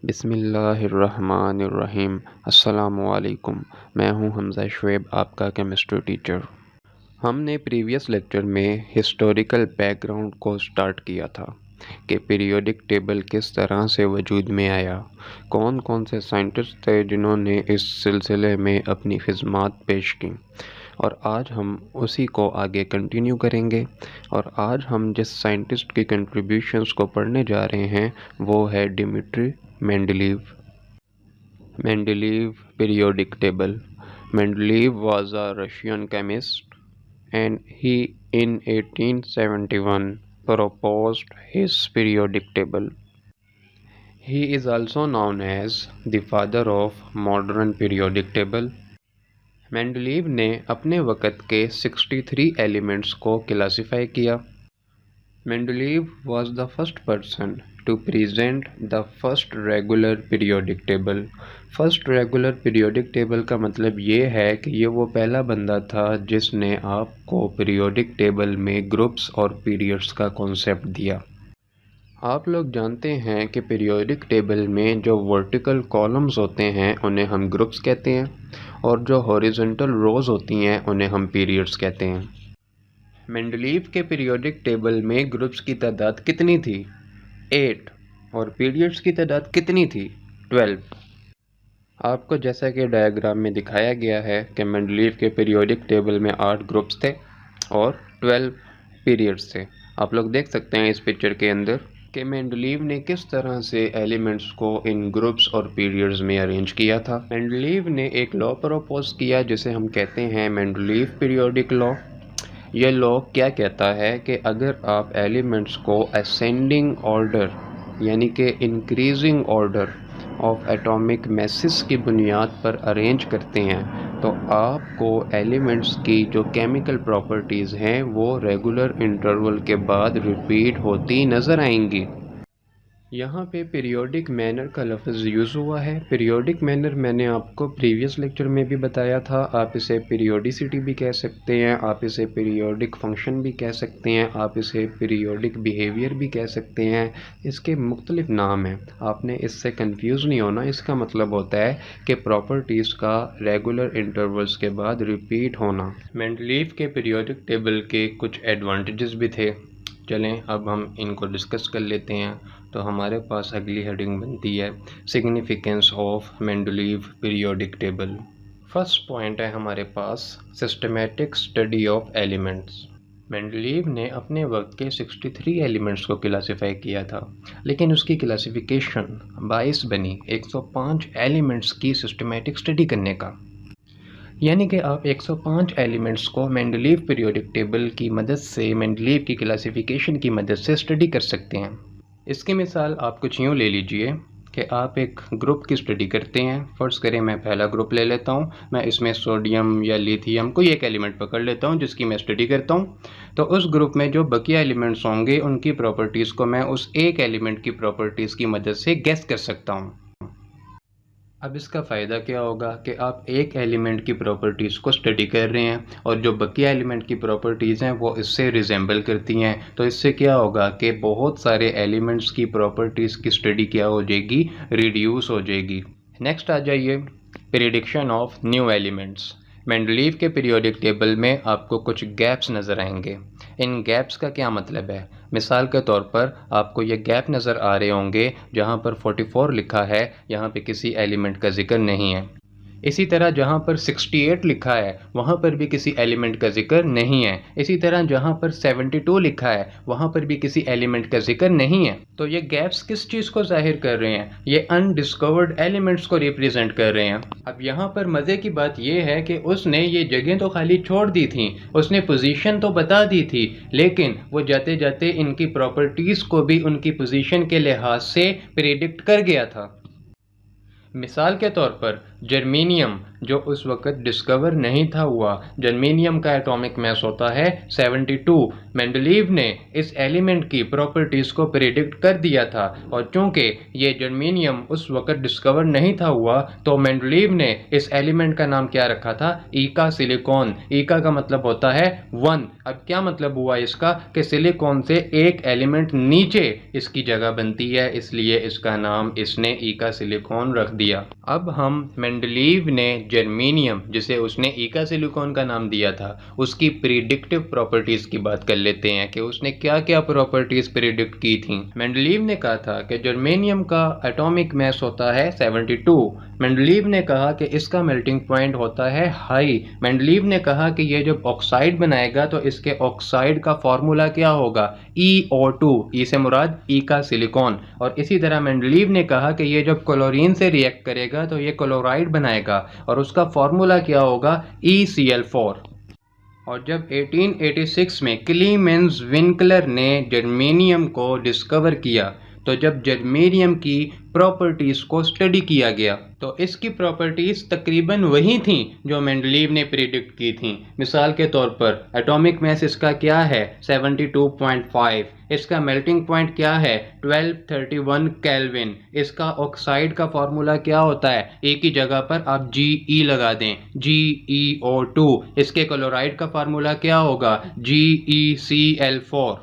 बिस्मिल्लाहिर्रहमानिर्रहीम। अस्सलामुअलैकुम। मैं हूं हमज़ा शुएब, आपका केमिस्ट्री टीचर। हमने प्रीवियस लेक्चर में हिस्टोरिकल बैकग्राउंड को स्टार्ट किया था कि पीरियोडिक टेबल किस तरह से वजूद में आया, कौन कौन से साइंटिस्ट थे जिन्होंने इस सिलसिले में अपनी खिदमत पेश की, और आज हम उसी को आगे कंटिन्यू करेंगे। और आज हम जिस साइंटिस्ट की कंट्रीब्यूशंस को पढ़ने जा रहे हैं वो है Dmitry Mendeleev. Mendeleev periodic table. Mendeleev was a Russian chemist and he in 1871 proposed his periodic table. He is also known as the father of modern periodic table. Mendeleev ने अपने वक़्त के 63 एलिमेंट्स को क्लासिफाई किया। Mendeleev was the first person to present the first regular periodic table. First regular periodic table का मतलब ये है कि ये वो पहला बंदा था जिसने आपको पीरियोडिक टेबल में ग्रुप्स और पीरियड्स का कॉन्सेप्ट दिया। आप लोग जानते हैं कि पीरियोडिक टेबल में जो वर्टिकल कॉलम्स होते हैं उन्हें हम ग्रुप्स कहते हैं, और जो हॉरिजॉन्टल रोज होती हैं उन्हें हम पीरियड्स कहते हैं। मेंडलीव के पीरियोडिक टेबल में ग्रुप्स की तादाद कितनी थी? 8। और पीरियड्स की तादाद कितनी थी? 12। आपको जैसा कि डायग्राम में दिखाया गया है कि मेंडलीव के पीरियोडिक टेबल में 8 ग्रुप्स थे और 12 पीरियड्स थे। आप लोग देख सकते हैं इस पिक्चर के अंदर कि मेंडलीव ने किस तरह से एलिमेंट्स को इन ग्रुप्स और पीरियड्स में अरेंज किया था। मेंडलीव ने एक लॉ प्रपोज किया जिसे हम कहते हैं मेंडलीव पीरियोडिक लॉ। यह लॉ क्या कहता है कि अगर आप एलिमेंट्स को असेंडिंग ऑर्डर यानी कि increasing order of atomic masses की बुनियाद पर अरेंज करते हैं तो आपको एलिमेंट्स की जो केमिकल प्रॉपर्टीज़ हैं वो रेगुलर इंटरवल के बाद रिपीट होती नज़र आएंगी। यहाँ पे पीरियोडिक मैनर का लफ्ज़ यूज़ हुआ है। पीरियोडिक मैनर मैंने आपको प्रीवियस लेक्चर में भी बताया था। आप इसे पीरियोडिसिटी भी कह सकते हैं, आप इसे पीरियोडिक फंक्शन भी कह सकते हैं, आप इसे पीरियोडिक बिहेवियर भी कह सकते हैं। इसके मुख्तलिफ नाम हैं, आपने इससे कंफ्यूज नहीं होना। इसका मतलब होता है कि प्रॉपर्टीज़ का रेगुलर इंटरवल्स के बाद रिपीट होना। मेंडलीव के पीरियोडिक टेबल के कुछ एडवांटेजेस भी थे। चलें अब हम इनको डिस्कस कर लेते हैं। तो हमारे पास अगली हेडिंग बनती है significance of Mendeleev periodic table. First point है हमारे पास systematic study of elements. Mendeleev ने अपने वक्त के 63 एलिमेंट्स को क्लासिफाई किया था, लेकिन उसकी क्लासिफिकेशन बाइस बनी 105 एलिमेंट्स की सिस्टमेटिक स्टडी करने का। यानी कि आप 105 एलिमेंट्स को मेंडलीव पीरियोडिक टेबल की मदद से, मेंडलीव की क्लासिफिकेशन की मदद से स्टडी कर सकते हैं। इसकी मिसाल आप कुछ यूँ ले लीजिए कि आप एक ग्रुप की स्टडी करते हैं। फ़र्ज़ करें मैं पहला ग्रुप ले लेता हूँ, मैं इसमें सोडियम या लिथियम कोई एक एलिमेंट पकड़ लेता हूँ जिसकी मैं स्टडी करता हूँ। तो उस ग्रुप में जो बकिया एलिमेंट्स होंगे उनकी प्रॉपर्टीज़ को मैं उस एक एलिमेंट की प्रॉपर्टीज़ की मदद से गेस कर सकता हूँ। अब इसका फ़ायदा क्या होगा कि आप एक एलिमेंट की प्रॉपर्टीज़ को स्टडी कर रहे हैं और जो बकिया एलिमेंट की प्रॉपर्टीज़ हैं वो इससे रिजेंबल करती हैं। तो इससे क्या होगा कि बहुत सारे एलिमेंट्स की प्रॉपर्टीज़ की स्टडी क्या हो जाएगी, रिड्यूस हो जाएगी। नेक्स्ट आ जाइए prediction of new elements. Mendeleev के पीरियोडिक टेबल में आपको कुछ गैप्स नज़र आएंगे। इन गैप्स का क्या मतलब है? मिसाल के तौर पर आपको ये गैप नज़र आ रहे होंगे जहाँ पर 44 लिखा है, यहाँ पे किसी एलिमेंट का जिक्र नहीं है। इसी तरह जहाँ पर 68 लिखा है वहाँ पर भी किसी एलिमेंट का जिक्र नहीं है। इसी तरह जहाँ पर 72 लिखा है वहाँ पर भी किसी एलिमेंट का जिक्र नहीं है। तो ये गैप्स किस चीज़ को जाहिर कर रहे हैं? ये अनडिस्कवर्ड एलिमेंट्स को रिप्रेजेंट कर रहे हैं। अब यहाँ पर मज़े की बात यह है कि उसने ये जगह तो खाली छोड़ दी थी, उसने पोजीशन तो बता दी थी, लेकिन वो जाते जाते इनकी प्रॉपर्टीज़ को भी उनकी पोजीशन के लिहाज से प्रेडिक्ट कर गया था। मिसाल के तौर पर जर्मेनियम जो उस वक्त डिस्कवर नहीं था हुआ, जर्मेनियम का एटॉमिक मास होता है 72। मेंडलीव ने इस एलिमेंट की प्रॉपर्टीज़ को प्रेडिक्ट कर दिया था, और चूंकि ये जर्मेनियम उस वक्त डिस्कवर नहीं था हुआ तो मेंडलीव ने इस एलिमेंट का नाम क्या रखा था, ईका सिलिकॉन। ईका का मतलब होता है 1। अब क्या मतलब हुआ इसका कि सिलिकॉन से एक एलिमेंट नीचे इसकी जगह बनती है, इसलिए इसका नाम इसने ईका सिलिकॉन रख दिया। अब हम मेंडलीव ने जर्मेनियम, जिसे उसने ईका सिलिकॉन का नाम दिया था, उसकी प्रिडिक्टिव प्रॉपर्टीज की बात कर लेते हैं कि उसने क्या क्या प्रॉपर्टीज प्रिडिक्ट की थी। मेंडलीव ने कहा था कि जर्मेनियम का एटॉमिक मास होता है 72। मेंडलीव ने कहा कि इसका मेल्टिंग पॉइंट होता है हाई। मेंडलीव ने कहा कि ये जब ऑक्साइड बनाएगा तो इसके ऑक्साइड का फॉर्मूला क्या होगा, EO2। ई से मुराद ईका सिलिकॉन। और इसी तरह मेंडलीव ने कहा कि ये जब क्लोरीन से रिएक्ट करेगा तो ये क्लोराइड बनाएगा और उसका फॉर्मूला क्या होगा, ECl4। और जब 1886 में क्लीमेंस विंकलर ने जर्मेनियम को डिस्कवर किया, तो जब जर्मेनियम की प्रॉपर्टीज़ को स्टडी किया गया तो इसकी प्रॉपर्टीज़ तकरीबन वही थी जो मेंडलीव ने प्रिडिक्ट की थी। मिसाल के तौर पर एटॉमिक मास इसका क्या है, 72.5। इसका मेल्टिंग पॉइंट क्या है, 1231 केल्विन। इसका ऑक्साइड का फार्मूला क्या होता है, ए की जगह पर आप GE लगा दें, GeO2। इसके क्लोराइड का फार्मूला क्या होगा, GeCl4।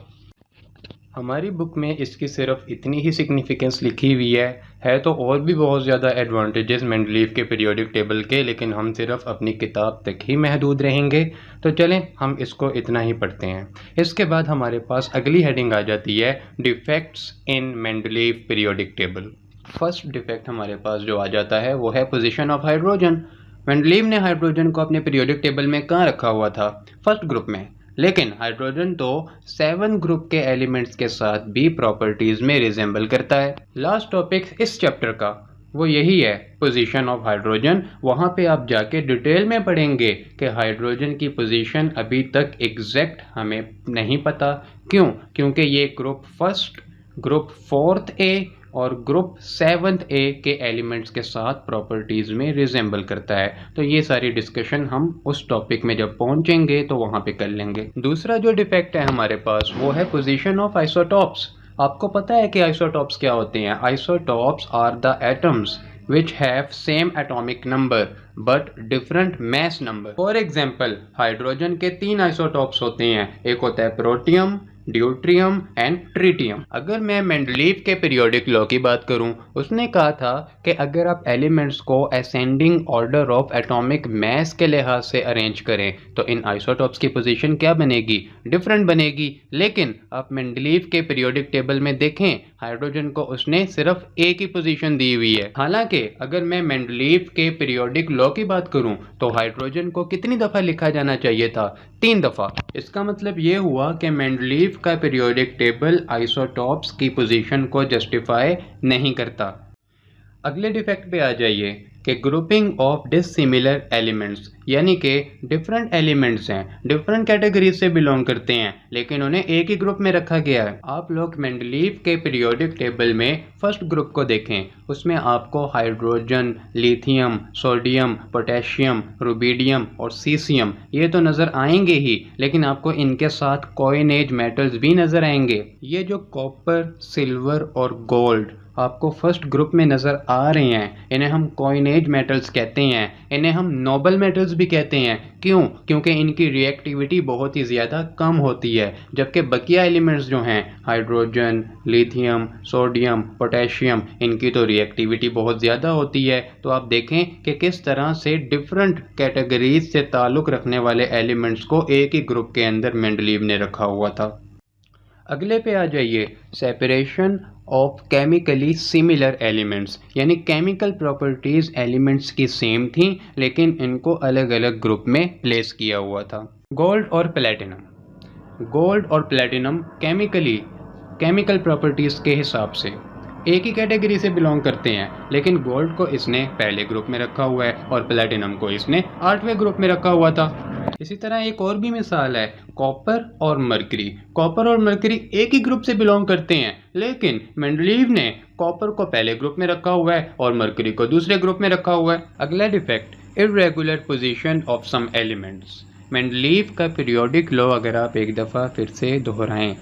हमारी बुक में इसकी सिर्फ इतनी ही सिग्निफिकेंस लिखी हुई है तो और भी बहुत ज़्यादा एडवांटेजेस मेंडलीव के पीरियोडिक टेबल के, लेकिन हम सिर्फ अपनी किताब तक ही महदूद रहेंगे। तो चलें हम इसको इतना ही पढ़ते हैं। इसके बाद हमारे पास अगली हेडिंग आ जाती है defects in Mendeleev periodic table. First defect हमारे पास जो आ जाता है वो है पोजीशन ऑफ हाइड्रोजन। मेंडलीव ने हाइड्रोजन को अपने पीरियोडिक टेबल में कहाँ रखा हुआ था, फर्स्ट ग्रुप में। लेकिन हाइड्रोजन तो 7 ग्रुप के एलिमेंट्स के साथ भी प्रॉपर्टीज में रिजेंबल करता है। लास्ट टॉपिक इस चैप्टर का वो यही है, पोजीशन ऑफ हाइड्रोजन। वहाँ पे आप जाके डिटेल में पढ़ेंगे कि हाइड्रोजन की पोजीशन अभी तक एग्जैक्ट हमें नहीं पता। क्यों? क्योंकि ये group first, group 4th A और ग्रुप 7th A के एलिमेंट्स के साथ प्रॉपर्टीज़ में रिजेंबल करता है। तो ये सारी डिस्कशन हम उस टॉपिक में जब पहुंचेंगे तो वहाँ पे कर लेंगे। दूसरा जो डिफेक्ट है हमारे पास वो है पोजीशन ऑफ आइसोटॉप्स। आपको पता है कि आइसोटॉप्स क्या होते हैं? Isotopes are the atoms which have same atomic number but different mass number। For example hydrogen के 3 आइसोटॉप्स होते हैं, एक होता है प्रोटियम, ड्यूट्रियम एंड ट्रिटियम। अगर मैं मेंडलीव के पीरियोडिक लॉ की बात करूं, उसने कहा था कि अगर आप एलिमेंट्स को ascending order of atomic mass के लिहाज से अरेंज करें तो इन आइसोटॉप्स की पोजीशन क्या बनेगी, डिफरेंट बनेगी। लेकिन आप मेंडलीव के पीरियोडिक टेबल में देखें, हाइड्रोजन को उसने सिर्फ ए की पोजीशन दी हुई है। हालांकि अगर मैं मेंडलीव के पीरियोडिक लॉ की बात करूं तो हाइड्रोजन को कितनी दफ़ा लिखा जाना चाहिए था, 3 दफ़ा। इसका मतलब ये हुआ कि मेंडलीव का पीरियोडिक टेबल आइसोटॉप्स की पोजीशन को जस्टिफाई नहीं करता। अगले डिफेक्ट पे आ जाइए कि ग्रुपिंग ऑफ डिसिमिलर एलिमेंट्स, यानी कि डिफरेंट एलिमेंट्स हैं, डिफरेंट कैटेगरीज से बिलोंग करते हैं लेकिन उन्हें एक ही ग्रुप में रखा गया है। आप लोग मेंडलीव के पीरियोडिक टेबल में फर्स्ट ग्रुप को देखें, उसमें आपको hydrogen, lithium, sodium, potassium, rubidium और सीसियम ये तो नज़र आएंगे ही, लेकिन आपको इनके साथ कॉइनेज मेटल्स भी नज़र आएंगे। ये जो कॉपर, सिल्वर और गोल्ड आपको फर्स्ट ग्रुप में नज़र आ रहे हैं, इन्हें हम कॉइनेज मेटल्स कहते हैं, इन्हें हम नोबल मेटल्स भी कहते हैं। क्यों? क्योंकि इनकी रिएक्टिविटी बहुत ही ज़्यादा कम होती है, जबकि बकिया एलिमेंट्स जो हैं हाइड्रोजन, लिथियम, सोडियम, पोटेशियम, इनकी तो रिएक्टिविटी बहुत ज़्यादा होती है। तो आप देखें कि किस तरह से डिफरेंट कैटेगरीज से ताल्लुक़ रखने वाले एलिमेंट्स को एक ही ग्रुप के अंदर मेंडलीव ने रखा हुआ था। अगले पे आ जाइए, separation of chemically similar elements, यानी केमिकल प्रॉपर्टीज़ एलिमेंट्स की सेम थी लेकिन इनको अलग अलग ग्रुप में प्लेस किया हुआ था। गोल्ड और प्लेटिनम, गोल्ड और प्लेटिनम केमिकल प्रॉपर्टीज़ के हिसाब से एक ही कैटेगरी से बिलोंग करते हैं, लेकिन गोल्ड को इसने पहले ग्रुप में रखा हुआ है और प्लेटिनम को इसने 8वें ग्रुप में रखा हुआ था। इसी तरह एक और भी मिसाल है, कॉपर और मरकरी। कॉपर और मरकरी एक ही ग्रुप से बिलोंग करते हैं लेकिन मेंडलीव ने कॉपर को पहले ग्रुप में रखा हुआ है और मरकरी को दूसरे ग्रुप में रखा हुआ है। अगला defect, irregular position of some elements. Mendeleev का पीरियोडिक लॉ अगर आप एक दफ़ा फिर से दोहराएं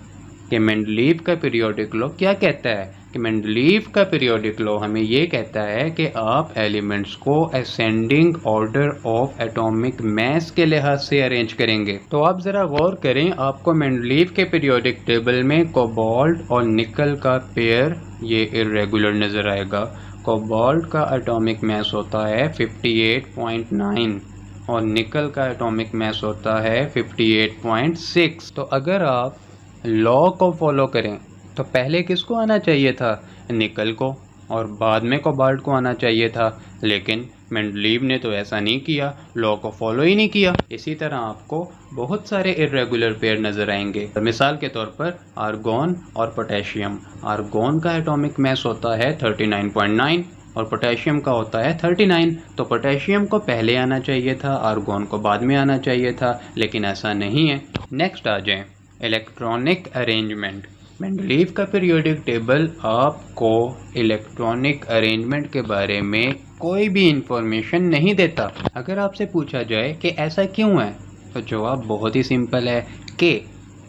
कि मेंडलीव का पीरियोडिक लॉ क्या कहता है, कि मेंडलीव का पीरियोडिक लॉ हमें ये कहता है कि आप एलिमेंट्स को ascending order of atomic mass के लिहाज से अरेंज करेंगे। तो आप ज़रा गौर करें, आपको मेंडलीव के पीरियोडिक टेबल में कोबाल्ट और निकल का पेयर ये इर्रेगुलर नज़र आएगा। कोबाल्ट का एटॉमिक मास होता है 58.9 और निकल का एटॉमिक मास होता है 58.6। तो अगर आप लॉ को फॉलो करें तो पहले किसको आना चाहिए था, निकल को, और बाद में कोबाल्ट को आना चाहिए था। लेकिन मेंडलीव ने तो ऐसा नहीं किया, लॉ को फॉलो ही नहीं किया। इसी तरह आपको बहुत सारे इर्रेगुलर पेयर नज़र आएंगे। मिसाल के तौर पर आर्गोन और पोटेशियम। आर्गोन का एटॉमिक मास होता है 39.9 और पोटेशियम का होता है 39। तो पोटेशियम को पहले आना चाहिए था, आर्गोन को बाद में आना चाहिए था, लेकिन ऐसा नहीं है। नेक्स्ट आ जाएं, इलेक्ट्रॉनिक अरेंजमेंट। मेंडलीव का पीरियोडिक टेबल आपको इलेक्ट्रॉनिक अरेंजमेंट के बारे में कोई भी इंफॉर्मेशन नहीं देता। अगर आपसे पूछा जाए कि ऐसा क्यों है, तो जवाब बहुत ही सिंपल है कि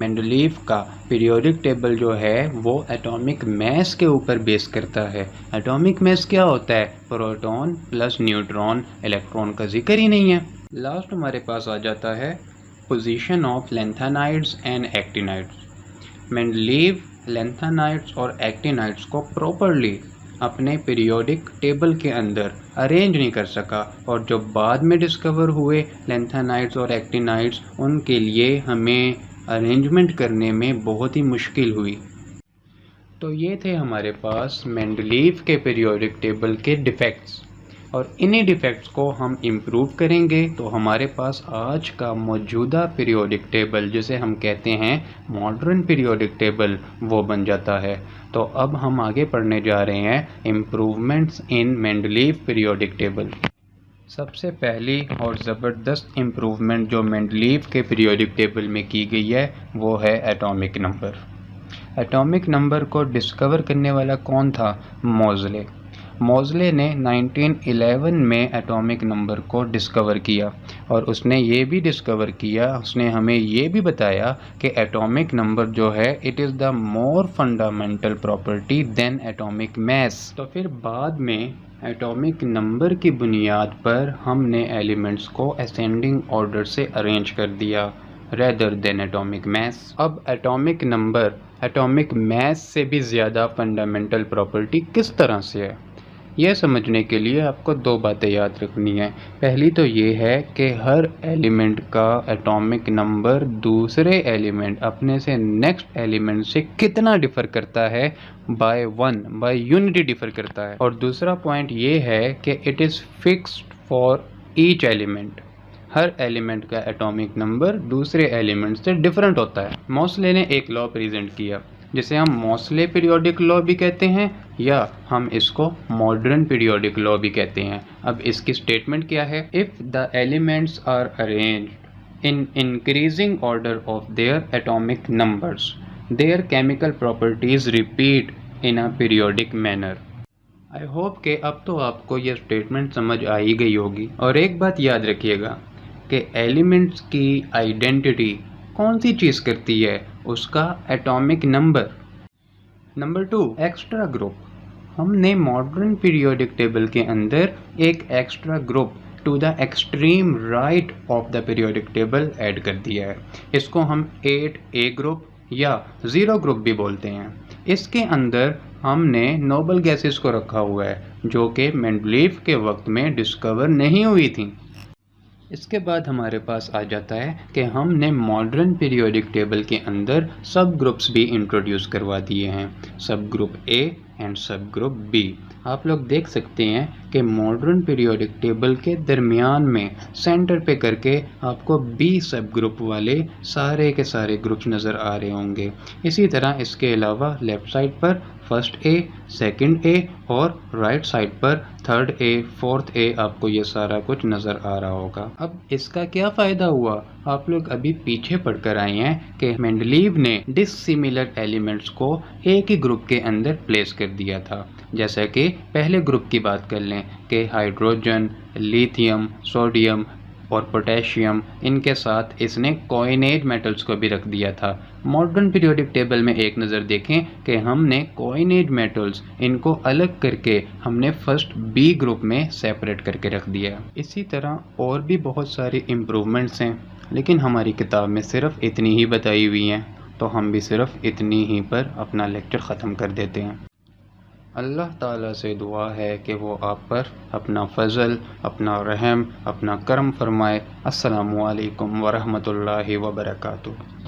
मेंडलीव का पीरियोडिक टेबल जो है वो एटॉमिक मास के ऊपर बेस करता है। एटॉमिक मास क्या होता है, प्रोटॉन प्लस न्यूट्रॉन, इलेक्ट्रॉन का जिक्र ही नहीं है। लास्ट हमारे पास आ जाता है position of lanthanides and actinides. Mendeleev lanthanides और एक्टिनाइड्स को प्रॉपरली अपने पीरियोडिक टेबल के अंदर अरेंज नहीं कर सका, और जो बाद में डिस्कवर हुए लैंथेनाइड्स और एक्टिनाइड्स, उनके लिए हमें अरेंजमेंट करने में बहुत ही मुश्किल हुई। तो ये थे हमारे पास मेंडलीव के पीरियोडिक टेबल के डिफेक्ट्स, और इन्हीं डिफेक्ट्स को हम इम्प्रूव करेंगे तो हमारे पास आज का मौजूदा पीरियोडिक टेबल, जिसे हम कहते हैं मॉडर्न पीरियोडिक टेबल, वो बन जाता है। तो अब हम आगे पढ़ने जा रहे हैं इम्प्रूवमेंट्स इन मेंडलीव पीरियोडिक टेबल। सबसे पहली और ज़बरदस्त इम्प्रूवमेंट जो मेंडलीव के पीरियोडिक टेबल में की गई है वो है एटॉमिक नंबर। एटॉमिक नंबर को डिस्कवर करने वाला कौन था, मोज़ले। मोज़ले ने 1911 में एटॉमिक नंबर को डिस्कवर किया, और उसने ये भी डिस्कवर किया, उसने हमें ये भी बताया कि एटॉमिक नंबर जो है it is the more fundamental property than atomic mass. तो फिर बाद में एटॉमिक नंबर की बुनियाद पर हमने एलिमेंट्स को असेंडिंग ऑर्डर से अरेंज कर दिया रेदर देन एटॉमिक मास। अब एटॉमिक नंबर एटॉमिक मास से भी ज़्यादा फंडामेंटल प्रॉपर्टी किस तरह से है, यह समझने के लिए आपको दो बातें याद रखनी है। पहली तो ये है कि हर एलिमेंट का एटॉमिक नंबर दूसरे एलिमेंट अपने से नेक्स्ट एलिमेंट से कितना डिफ़र करता है, बाय यूनिटी डिफ़र करता है। और दूसरा पॉइंट ये है कि it is fixed for each element. Her element का एटॉमिक नंबर दूसरे एलिमेंट से डिफरेंट होता है। मोज़ले ने एक लॉ प्रेजेंट किया जिसे हम मोज़ले पीरियोडिक लॉ भी कहते हैं, या हम इसको मॉडर्न पीरियोडिक लॉ भी कहते हैं। अब इसकी स्टेटमेंट क्या है, if the elements are arranged in increasing order of their atomic numbers, their chemical properties repeat in a periodic manner. I hope कि अब तो आपको यह स्टेटमेंट समझ आ ही गई होगी। और एक बात याद रखिएगा कि एलिमेंट्स की आइडेंटिटी कौन सी चीज़ करती है, उसका atomic number. Number 2, extra group. हमने मॉडर्न पीरियोडिक टेबल के अंदर एक extra group to the extreme right of the periodic table add कर दिया है। इसको हम 8A ग्रुप या 0 ग्रुप भी बोलते हैं। इसके अंदर हमने नोबल गैसेस को रखा हुआ है जो कि मेंडलीव के वक्त में डिस्कवर नहीं हुई थी। इसके बाद हमारे पास आ जाता है कि हमने मॉडर्न पीरियोडिक टेबल के अंदर सब ग्रुप्स भी इंट्रोड्यूस करवा दिए हैं, सब ग्रुप ए एंड सब ग्रुप बी। आप लोग देख सकते हैं कि मॉडर्न पीरियोडिक टेबल के दरमियान में सेंटर पे करके आपको बी सब ग्रुप वाले सारे के सारे ग्रुप्स नज़र आ रहे होंगे। इसी तरह इसके अलावा लेफ़्ट साइड पर फर्स्ट ए, सेकंड ए और राइट साइड पर थर्ड ए, फोर्थ ए आपको ये सारा कुछ नज़र आ रहा होगा। अब इसका क्या फ़ायदा हुआ, आप लोग अभी पीछे पढ़कर आए हैं कि मेंडलीव ने डिसिमिलर एलिमेंट्स को एक ही ग्रुप के अंदर प्लेस कर दिया था। जैसा कि पहले ग्रुप की बात कर लें कि हाइड्रोजन, लिथियम, सोडियम और पोटेशियम, इनके साथ इसने कोऑर्डिनेट मेटल्स को भी रख दिया था। मॉडर्न पीरियोडिक टेबल में एक नज़र देखें कि हमने कोऑर्डिनेट मेटल्स इनको अलग करके हमने फर्स्ट बी ग्रुप में सेपरेट करके रख दिया। इसी तरह और भी बहुत सारी इम्प्रूवमेंट्स हैं, लेकिन हमारी किताब में सिर्फ इतनी ही बताई हुई हैं, तो हम भी सिर्फ इतनी ही पर अपना लेक्चर ख़त्म कर देते हैं। अल्लाह ताला से दुआ है कि वो आप पर अपना फ़ज़ल, अपना रहम, अपना करम फरमाए। अस्सलामु अलैकुम वरहमतुल्लाहि वबरकातुहू।